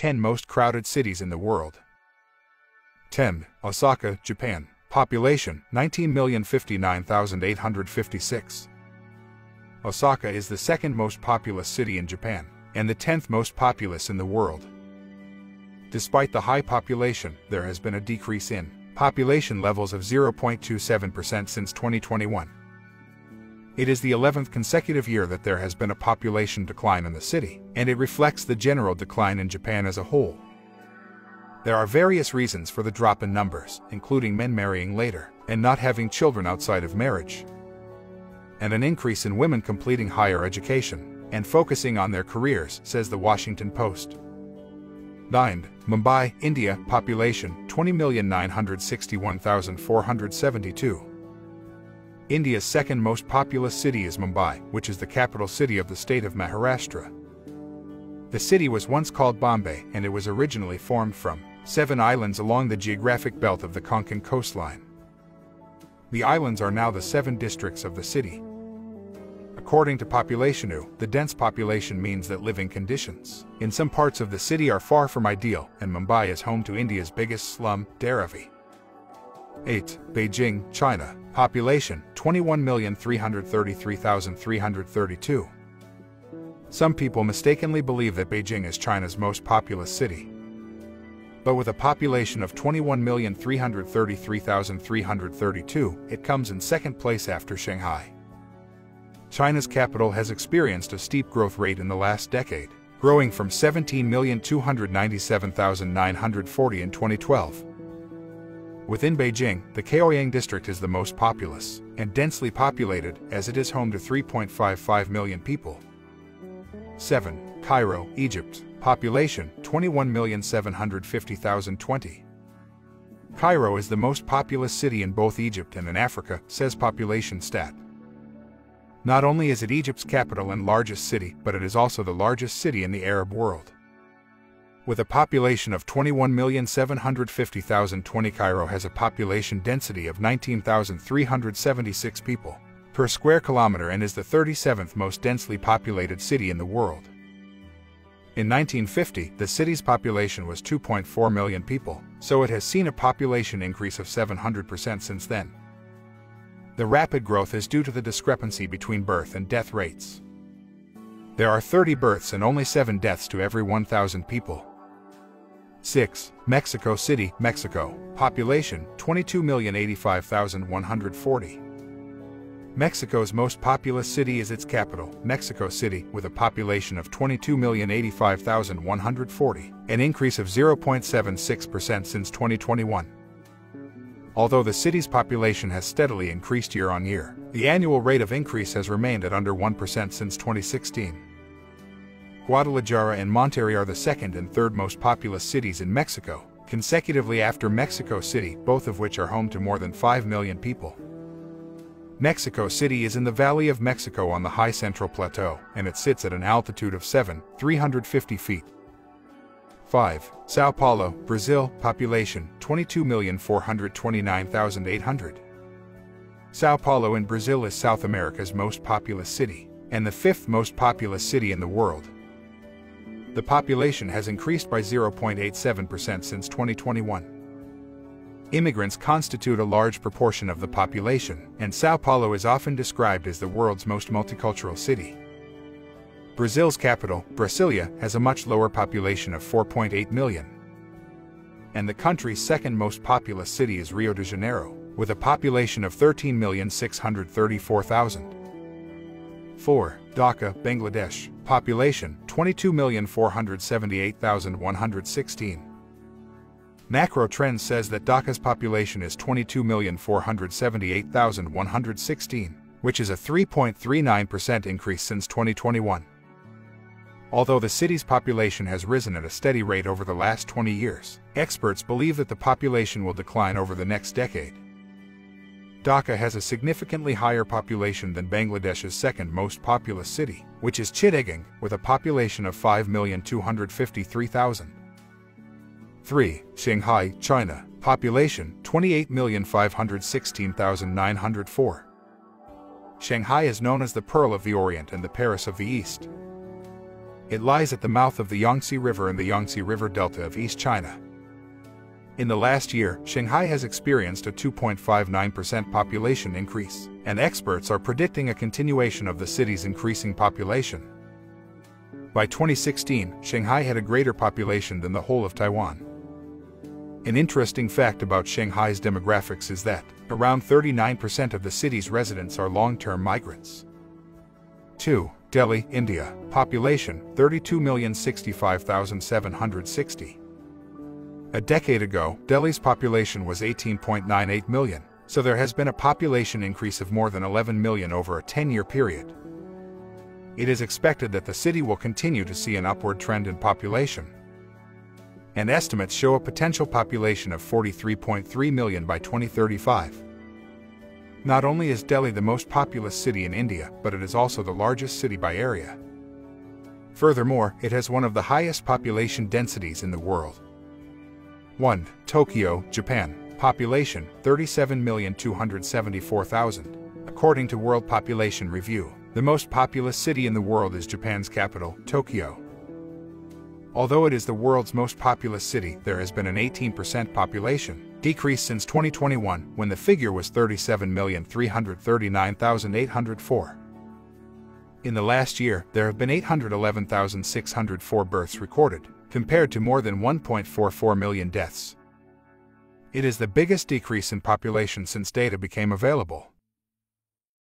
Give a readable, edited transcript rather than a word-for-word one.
10 most crowded cities in the world. 10. Osaka, Japan. Population, 19,059,856. Osaka is the second most populous city in Japan, and the 10th most populous in the world. Despite the high population, there has been a decrease in population levels of 0.27% since 2021. It is the 11th consecutive year that there has been a population decline in the city, and it reflects the general decline in Japan as a whole. There are various reasons for the drop in numbers, including men marrying later and not having children outside of marriage, and an increase in women completing higher education and focusing on their careers, says the Washington Post. 9. Mumbai, India. Population, 20,961,472. India's second most populous city is Mumbai, which is the capital city of the state of Maharashtra. The city was once called Bombay, and it was originally formed from 7 islands along the geographic belt of the Konkan coastline. The islands are now the 7 districts of the city. According to Population.io, the dense population means that living conditions in some parts of the city are far from ideal, and Mumbai is home to India's biggest slum, Dharavi. 8. Beijing, China. Population, 21,333,332. Some people mistakenly believe that Beijing is China's most populous city. But with a population of 21,333,332, it comes in second place after Shanghai. China's capital has experienced a steep growth rate in the last decade, growing from 17,297,940 in 2012. Within Beijing, the Caoyang district is the most populous and densely populated, as it is home to 3.55 million people. 7. Cairo, Egypt. Population, 21,750,020. Cairo is the most populous city in both Egypt and in Africa, says Population.stat. Not only is it Egypt's capital and largest city, but it is also the largest city in the Arab world. With a population of 21,750,020, Cairo has a population density of 19,376 people per square kilometer and is the 37th most densely populated city in the world. In 1950, the city's population was 2.4 million people, so it has seen a population increase of 700% since then. The rapid growth is due to the discrepancy between birth and death rates. There are 30 births and only 7 deaths to every 1,000 people. 6. Mexico City, Mexico. Population, 22,085,140. Mexico's most populous city is its capital, Mexico City, with a population of 22,085,140, an increase of 0.76% since 2021. Although the city's population has steadily increased year on year, the annual rate of increase has remained at under 1% since 2016. Guadalajara and Monterrey are the second and third most populous cities in Mexico, consecutively after Mexico City, both of which are home to more than 5 million people. Mexico City is in the Valley of Mexico on the high Central Plateau, and it sits at an altitude of 7,350 feet. 5. Sao Paulo, Brazil. Population, 22,429,800. Sao Paulo in Brazil is South America's most populous city, and the 5th most populous city in the world. The population has increased by 0.87% since 2021. Immigrants constitute a large proportion of the population, and Sao Paulo is often described as the world's most multicultural city. Brazil's capital, Brasilia, has a much lower population of 4.8 million. And the country's second most populous city is Rio de Janeiro, with a population of 13,634,000. 4. Dhaka, Bangladesh. Population, 22,478,116. Macro Trends says that Dhaka's population is 22,478,116, which is a 3.39% increase since 2021. Although the city's population has risen at a steady rate over the last 20 years, experts believe that the population will decline over the next decade. Dhaka has a significantly higher population than Bangladesh's second most populous city, which is Chittagong, with a population of 5,253,000. 3. Shanghai, China. Population, 28,516,904. Shanghai is known as the Pearl of the Orient and the Paris of the East. It lies at the mouth of the Yangtze River and the Yangtze River Delta of East China. In the last year, Shanghai has experienced a 2.59% population increase, and experts are predicting a continuation of the city's increasing population. By 2016, Shanghai had a greater population than the whole of Taiwan. An interesting fact about Shanghai's demographics is that around 39% of the city's residents are long-term migrants. 2. Delhi, India. Population, 32,065,760. A decade ago, Delhi's population was 18.98 million, so there has been a population increase of more than 11 million over a 10-year period. It is expected that the city will continue to see an upward trend in population, and estimates show a potential population of 43.3 million by 2035. Not only is Delhi the most populous city in India, but it is also the largest city by area. Furthermore, it has one of the highest population densities in the world. 1. Tokyo, Japan. Population, 37,274,000. According to World Population Review, the most populous city in the world is Japan's capital, Tokyo. Although it is the world's most populous city, there has been an 18% population decrease since 2021, when the figure was 37,339,804. In the last year, there have been 811,604 births recorded, compared to more than 1.44 million deaths. It is the biggest decrease in population since data became available.